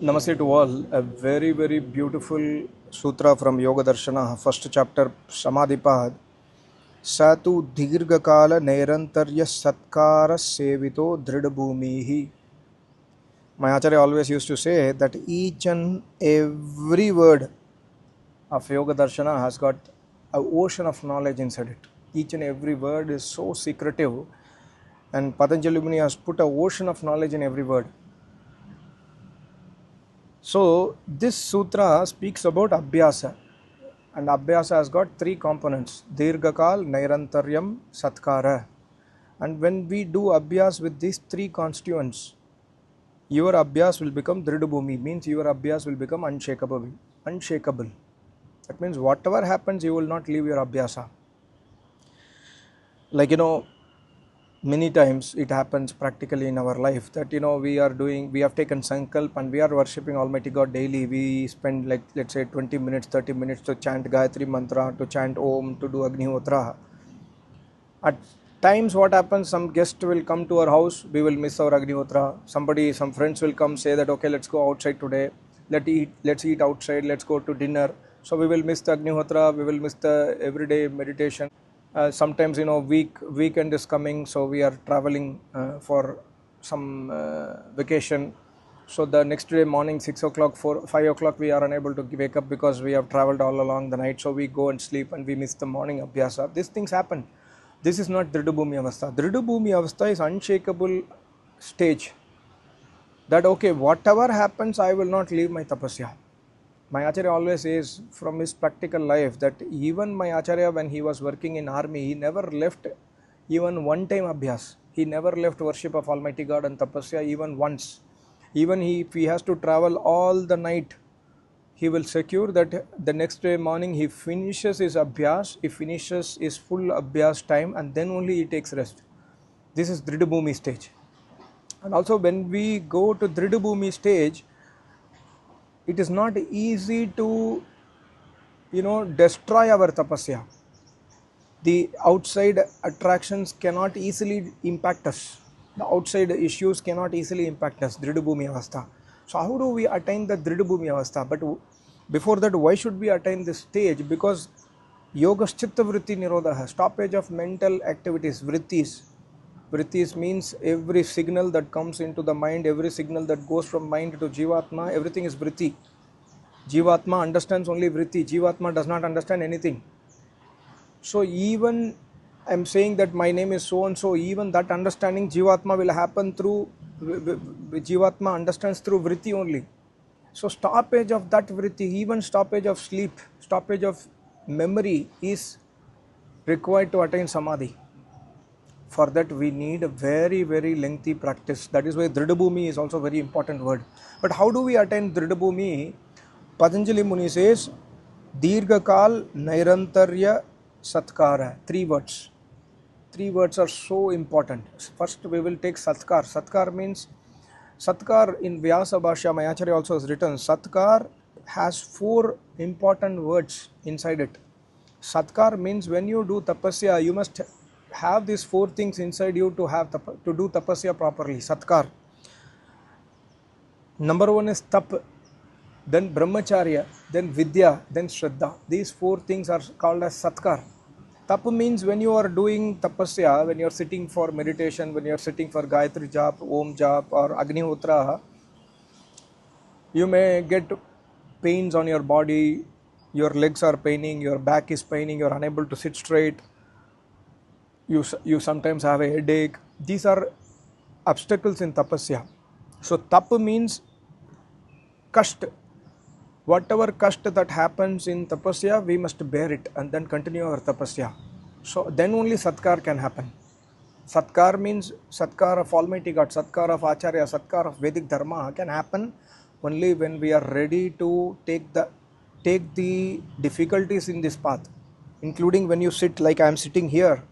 Namaste to all. A very, very beautiful sutra from Yoga Darshana, first chapter, Samadhipad. Satu Dirghakala Nairantarya Satkara Sevito Dridabhumihi. My Acharya always used to say that each and every word of Yoga Darshana has got an ocean of knowledge inside it. Each and every word is so secretive, and Patanjali Muni has put an ocean of knowledge in every word. So, this sutra speaks about Abhyasa, and Abhyasa has got three components: Dirghakal, Nairantaryam, Satkara. And when we do Abhyas with these three constituents, your Abhyas will become Dridabhumi, means your Abhyas will become unshakable. Unshakable. That means whatever happens, you will not leave your Abhyasa. Like, many times it happens practically in our life that we have taken sankalp and we are worshipping Almighty God daily. We spend, like, let's say 20 minutes, 30 minutes to chant Gayatri mantra, to chant Om, to do Agnihotra. At times what happens, some guest will come to our house, we will miss our Agnihotra. Some friends will come, say that okay, let's go outside today, let's eat outside, let's go to dinner. So we will miss the Agnihotra, we will miss the everyday meditation. Sometimes weekend is coming, so we are traveling for some vacation. So the next day morning 6 o'clock, 5 o'clock we are unable to wake up because we have traveled all along the night. So we go and sleep and we miss the morning abhyasa. These things happen. This is not Dridabhumi Avastha. Dridabhumi Avastha is unshakable stage. That okay, whatever happens, I will not leave my tapasya. My Acharya always says from his practical life that even my Acharya, when he was working in army, he never left even one time abhyas. He never left worship of Almighty God and tapasya even once. Even if he has to travel all the night, he will secure that the next day morning he finishes his abhyas, he finishes his full abhyas time, and then only he takes rest. This is Dridabhumi stage. And also when we go to Dridabhumi stage, it is not easy to destroy our tapasya. The outside attractions cannot easily impact us. The outside issues cannot easily impact us. Dridabhumi Avastha. So how do we attain the Dridabhumi Avastha? But before that, why should we attain this stage? Because Yoga Chitta Vritti Nirodha, stoppage of mental activities, vrittis. Vrittis means every signal that comes into the mind, every signal that goes from mind to Jivatma, everything is vritti. Jivatma understands only vritti. Jivatma does not understand anything. So even I am saying that my name is so and so, even that understanding Jivatma will happen through, Jivatma understands through vritti only. So stoppage of that vritti, even stoppage of sleep, stoppage of memory is required to attain samadhi. For that we need a very, very lengthy practice. That is why Dridabhumi is also a very important word. But how do we attain Dridabhumi? Patanjali Muni says, Dirghakal Nairantarya Satkara. Three words. Three words are so important. First we will take Satkar. Satkar means, Satkar in Vyasa Bhashya, my Acharya also has written, Satkar has four important words inside it. Satkar means when you do tapasya, you must have these four things inside you to do tapasya properly. Satkar. Number one is tap, then brahmacharya, then vidya, then shraddha. These four things are called as satkar. Tap means when you are doing tapasya, when you are sitting for meditation, when you are sitting for Gayatri jap, Om jap, or Agnihotra, you may get pains on your body, your legs are paining, your back is paining, you are unable to sit straight, you sometimes have a headache. These are obstacles in tapasya. So tap means kast. Whatever kast that happens in tapasya, we must bear it and then continue our tapasya. So then only satkar can happen. Satkar means satkar of Almighty God, satkar of Acharya, satkar of Vedic Dharma can happen only when we are ready to take the difficulties in this path, including when you sit like I am sitting here.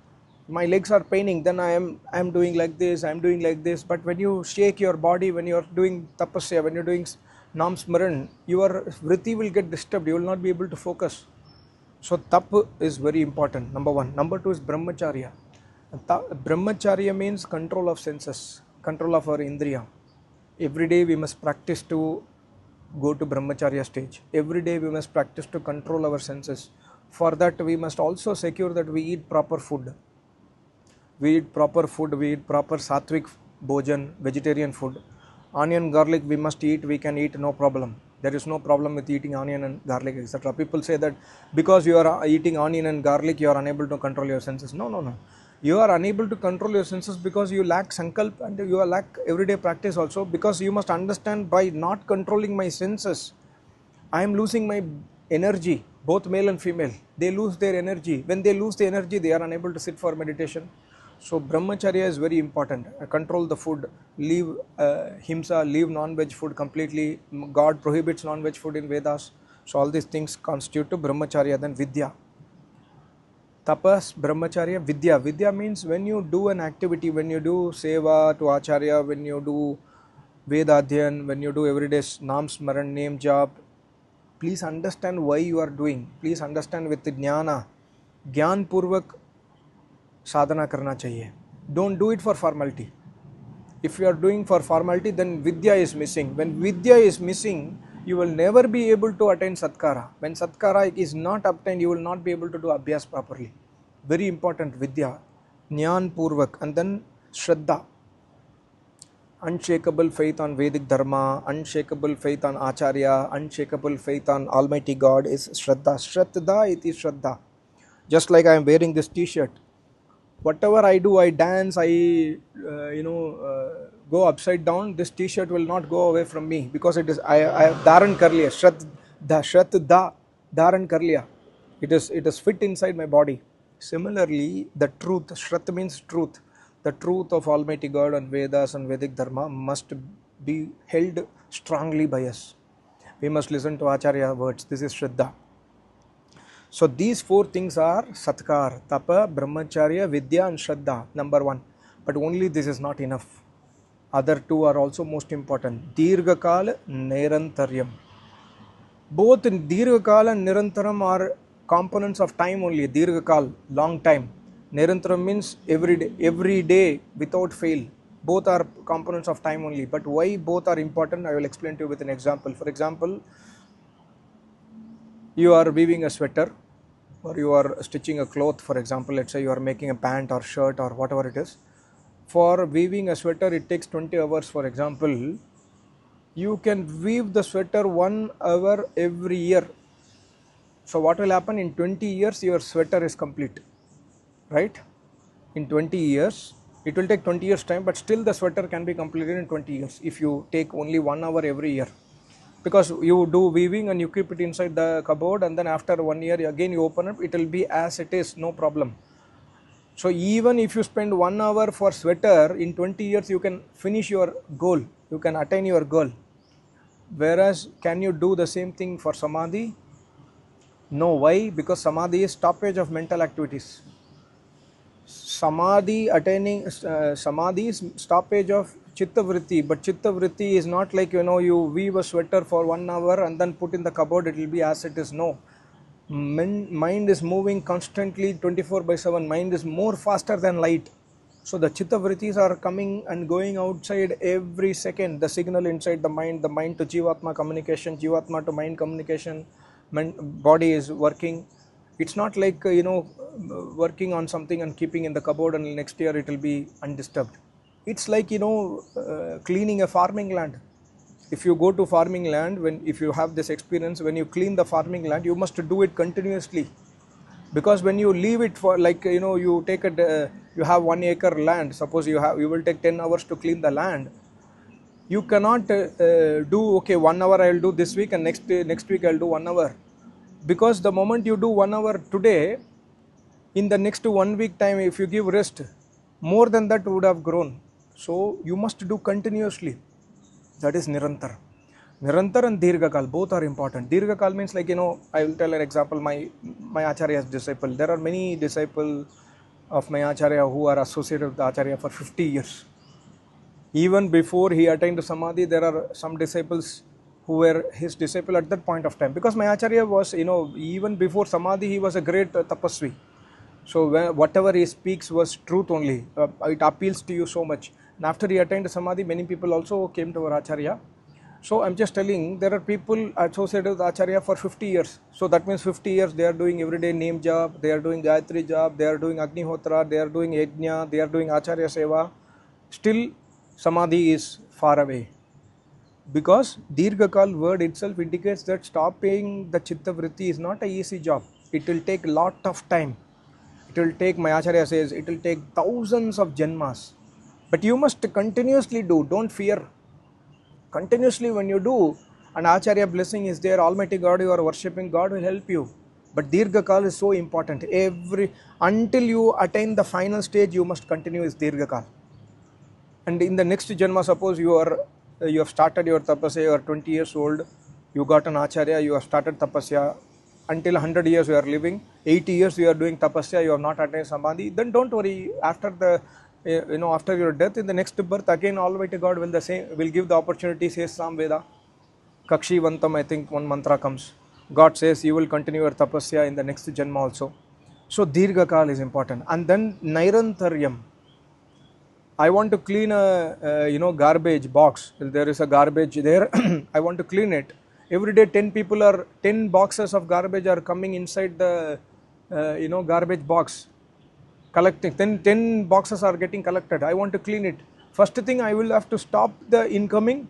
My legs are paining, then I am doing like this, I am doing like this. But when you shake your body, when you are doing tapasya, when you are doing Nam Smaran, your vritti will get disturbed, you will not be able to focus. So tap is very important, number one. Number two is brahmacharya. Brahmacharya means control of senses, control of our indriya. Every day we must practice to go to brahmacharya stage. Every day we must practice to control our senses. For that we must also secure that we eat proper food. We eat proper food, we eat proper sattvic bhojan, vegetarian food. Onion, garlic we must eat, we can eat, no problem. There is no problem with eating onion and garlic, etc. People say that because you are eating onion and garlic, you are unable to control your senses. No, no, no. You are unable to control your senses because you lack sankalp and you lack everyday practice also, because you must understand, by not controlling my senses, I am losing my energy. Both male and female, they lose their energy. When they lose the energy, they are unable to sit for meditation. So brahmacharya is very important. Control the food, leave himsa, leave non-veg food completely. God prohibits non-veg food in Vedas. So all these things constitute to brahmacharya. Then vidya. Tapas, brahmacharya, vidya. Vidya means when you do an activity, when you do seva to acharya, when you do Vedadhyan, when you do everyday Nam Smaran, name job, please understand why you are doing. Please understand with jnana. Gyan purvak sadhana karna chahiye. Don't do it for formality. If you are doing for formality, then vidya is missing. When vidya is missing, you will never be able to attain satkara. When satkara is not obtained, you will not be able to do abhyas properly. Very important, vidya. Jnana purvak. And then shraddha. Unshakable faith on Vedic Dharma, unshakable faith on Acharya, unshakable faith on Almighty God is Shraddha. Shraddha iti Shraddha. Just like I am wearing this t-shirt. Whatever I do, I dance, I go upside down, this t-shirt will not go away from me, because it is, I have Dharan Karliya. Shraddha, Dharan Karliya. It is fit inside my body. Similarly, the truth, Shrat means truth. The truth of Almighty God and Vedas and Vedic Dharma must be held strongly by us. We must listen to Acharya words. This is Shraddha. So these four things are Satkar, Tapa, Brahmacharya, Vidya and Shraddha, number one. But only this is not enough. Other two are also most important. Dirghakal, Nirantaryam. Both Dirghakal and Nirantaram are components of time only. Dirghakal, long time. Nirantaram means every day without fail. Both are components of time only. But why both are important, I will explain to you with an example. For example, you are weaving a sweater, or you are stitching a cloth. For example, let's say you are making a pant or shirt or whatever it is. For weaving a sweater, it takes 20 hours. For example, you can weave the sweater 1 hour every year. So what will happen? In 20 years, your sweater is complete. Right? In 20 years, it will take 20 years time, but still the sweater can be completed in 20 years if you take only 1 hour every year. Because you do weaving and you keep it inside the cupboard, and then after 1 year again you open it, it will be as it is, no problem. So even if you spend 1 hour for sweater, in 20 years you can finish your goal, you can attain your goal. Whereas, can you do the same thing for Samadhi? No. Why? Because Samadhi is stoppage of mental activities. Samadhi Samadhi is stoppage of Chitta Vritti, but Chitta Vritti is not like, you weave a sweater for 1 hour and then put in the cupboard, it will be as it is. No. Mind is moving constantly 24/7. Mind is more faster than light. So the Chitta Vrittis are coming and going outside every second. The signal inside the mind to Jivatma communication, Jivatma to mind communication, body is working. It's not like, working on something and keeping in the cupboard and next year it will be undisturbed. It's like, cleaning a farming land. If you go to farming land, if you have this experience, when you clean the farming land, you must do it continuously. Because when you leave it for, like, you take you have 1 acre land, suppose you will take 10 hours to clean the land. You cannot do, okay, 1 hour I will do this week and next week I will do 1 hour. Because the moment you do 1 hour today, in the next 1 week time, if you give rest, more than that would have grown. So you must do continuously. That is Nirantar. Nirantar and Dirghakal, both are important. Dirghakal means, like, I will tell an example, my Acharya's disciple. There are many disciples of my Acharya who are associated with Acharya for 50 years. Even before he attained Samadhi, there are some disciples who were his disciple at that point of time. Because my Acharya was, even before Samadhi, he was a great tapasvi. So whatever he speaks was truth only. It appeals to you so much. And after he attained Samadhi, many people also came to our Acharya. So I'm just telling, there are people associated with Acharya for 50 years. So that means 50 years they are doing everyday name job, they are doing Gayatri job, they are doing Agnihotra, they are doing Yajna, they are doing Acharya Seva. Still Samadhi is far away. Because Dirghakal word itself indicates that stopping the Chitta Vritti is not a easy job. It will take lot of time. It will take, my Acharya says, it will take thousands of janmas. But you must continuously do, don't fear. Continuously when you do, an Acharya blessing is there, Almighty God, you are worshipping, God will help you. But Dirghakal is so important. Until you attain the final stage, you must continue is Dirghakal. And in the next janma, suppose you have started your tapasya, you are 20 years old, you got an Acharya, you have started tapasya, until 100 years you are living, 80 years you are doing tapasya, you have not attained samadhi, then don't worry, after the after your death, in the next birth, again Almighty God will give the opportunity, says Samveda. Kakshi Vantam, I think one mantra comes. God says you will continue your tapasya in the next janma also. So Dirghakal is important. And then Nairantaryam. I want to clean a garbage box. There is a garbage there. I want to clean it. Every day 10 boxes of garbage are coming inside the garbage box. Collecting 10 boxes are getting collected. I want to clean it. First thing, I will have to stop the incoming.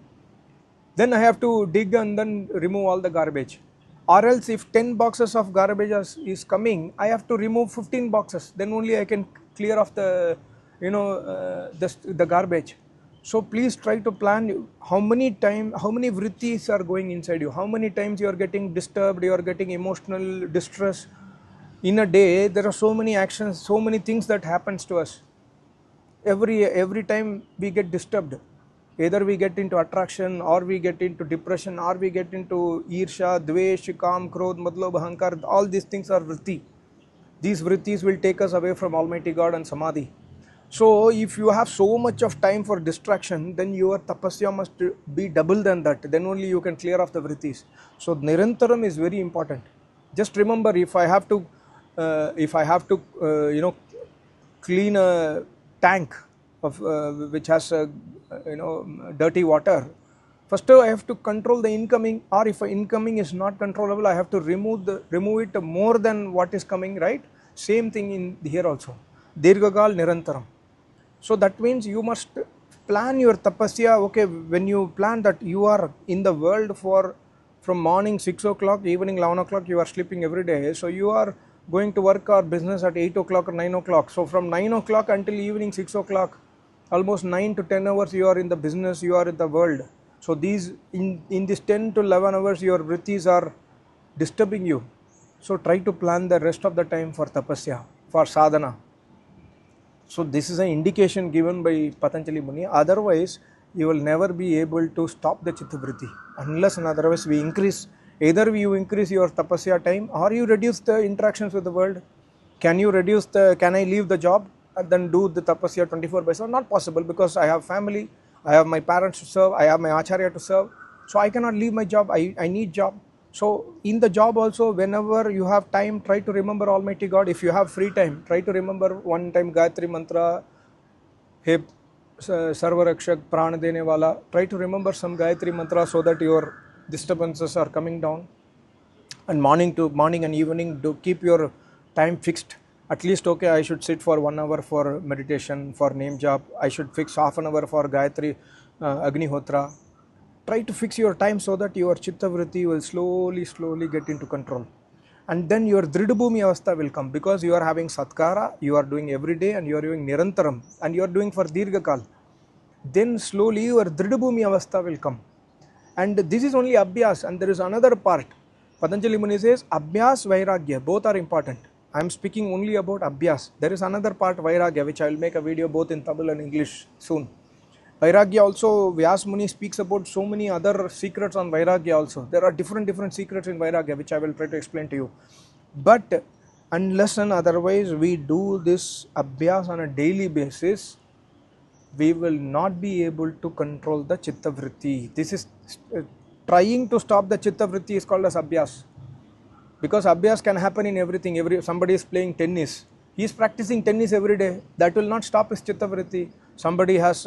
Then I have to dig and then remove all the garbage. Or else if 10 boxes of garbage is coming, I have to remove 15 boxes. Then only I can clear off the the garbage. So please try to plan how many vrittis are going inside you, how many times you are getting disturbed, you are getting emotional distress. In a day, there are so many actions, so many things that happens to us. Every time we get disturbed, either we get into attraction, or we get into depression, or we get into irsha, dvesh, kam, krodh, madlob, ahankar. All these things are vritti. These vrittis will take us away from Almighty God and samadhi. So if you have so much of time for distraction, then your tapasya must be double than that. Then only you can clear off the vrittis. So nirantaram is very important. Just remember, if I have to clean a tank of which has dirty water, first I have to control the incoming, or if incoming is not controllable, I have to remove it more than what is coming, right? Same thing in here also. Dirghakal Nirantaram. So that means you must plan your tapasya. Okay, when you plan that you are in the world from morning 6 o'clock, evening 11 o'clock, you are sleeping every day. So you are going to work or business at 8 o'clock or 9 o'clock. So from 9 o'clock until evening 6 o'clock, almost 9 to 10 hours you are in the business, you are in the world. So these in these 10 to 11 hours your vrittis are disturbing you. So try to plan the rest of the time for tapasya, for sadhana. So this is an indication given by Patanjali Muni. Otherwise, you will never be able to stop the chitta vritti, unless and otherwise we increase. Either you increase your tapasya time, or you reduce the interactions with the world. Can I leave the job and then do the tapasya 24/7? Not possible, because I have family, I have my parents to serve, I have my acharya to serve. So I cannot leave my job, I need job. So in the job also, whenever you have time, try to remember Almighty God. If you have free time, try to remember one time Gayatri Mantra, Hey Sarvarakshak Prana Dene Wala. Try to remember some Gayatri Mantra so that your disturbances are coming down. And morning and evening, do keep your time fixed. At least, okay, I should sit for 1 hour for meditation, for name jap. I should fix half an hour for Gayatri Agnihotra. Try to fix your time so that your chitta vritti will slowly get into control. And then your dridabhumi avastha will come, because you are having satkara, you are doing every day, and you are doing nirantaram, and you are doing for dirghakal. Then slowly your dridabhumi avastha will come. And this is only abhyas, and there is another part. Patanjali Muni says abhyas, vairagya, both are important. I am speaking only about abhyas. There is another part, vairagya, which I will make a video both in Tamil and English soon. Vairagya also, Vyas Muni speaks about so many other secrets on Vairagya also. There are different secrets in Vairagya, which I will try to explain to you. But unless and otherwise we do this abhyas on a daily basis, we will not be able to control the chitta vritti. This is trying to stop the chitta vritti is called as abhyas. Because abhyas can happen in everything. Somebody is playing tennis. He is practicing tennis every day. That will not stop his chitta vritti. Somebody has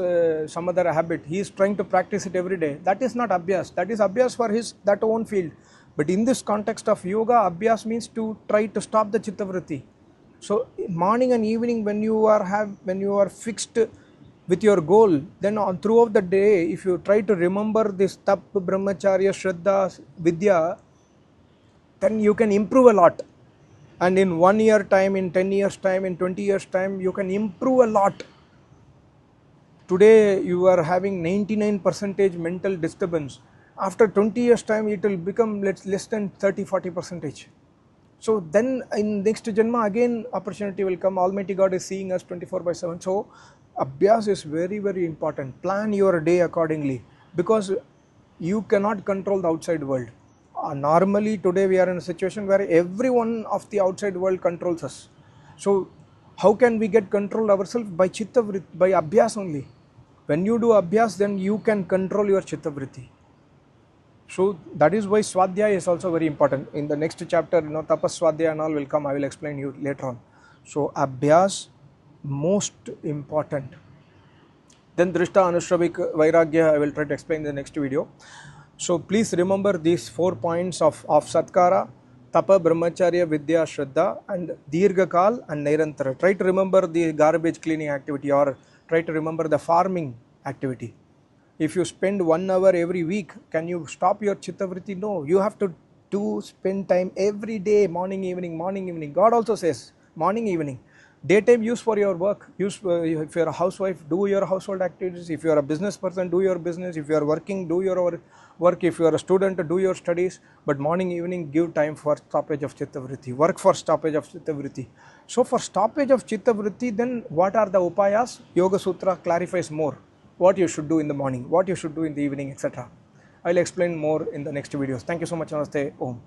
some other habit. He is trying to practice it every day. That is not abhyas. That is abhyas for his that own field. But in this context of yoga, abhyas means to try to stop the chitta vritti. So morning and evening, when you are fixed with your goal, then on throughout the day, if you try to remember this tap, brahmacharya, shraddha, vidya, then you can improve a lot. And in 1 year time, in 10 years time, in 20 years time, you can improve a lot. Today you are having 99% mental disturbance. After 20 years time, it will become less than 30-40%. So then in next Janma again opportunity will come. Almighty God is seeing us 24/7. So Abhyas is very, very important. Plan your day accordingly, because you cannot control the outside world. Normally today we are in a situation where everyone of the outside world controls us. So how can we get control ourselves? By chitta vritti, by Abhyas only. When you do Abhyas, then you can control your chitta vritti. So that is why Swadhyaya is also very important. In the next chapter, Tapas Swadhyaya and all will come. I will explain you later on. So Abhyas, most important. Then Drishta Anushravik Vairagya, I will try to explain in the next video. So please remember these 4 points of Satkara, Tapa, Brahmacharya, Vidya, Shraddha, and Dirghakal and Nairantara. Try to remember the garbage cleaning activity, or try to remember the farming activity. If you spend 1 hour every week, can you stop your chitta vritti? No, you have to spend time every day, morning, evening, morning, evening. God also says morning, evening. Daytime use for your work. Use if you are a housewife, do your household activities. If you are a business person, do your business. If you are working, do your work. If you are a student, do your studies. But morning, evening, give time for stoppage of chitta vritti. Work for stoppage of chitta vritti. So for stoppage of chitta vritti, then what are the upayas? Yoga Sutra clarifies more. What you should do in the morning, what you should do in the evening, etc. I will explain more in the next videos. Thank you so much. Namaste. Om.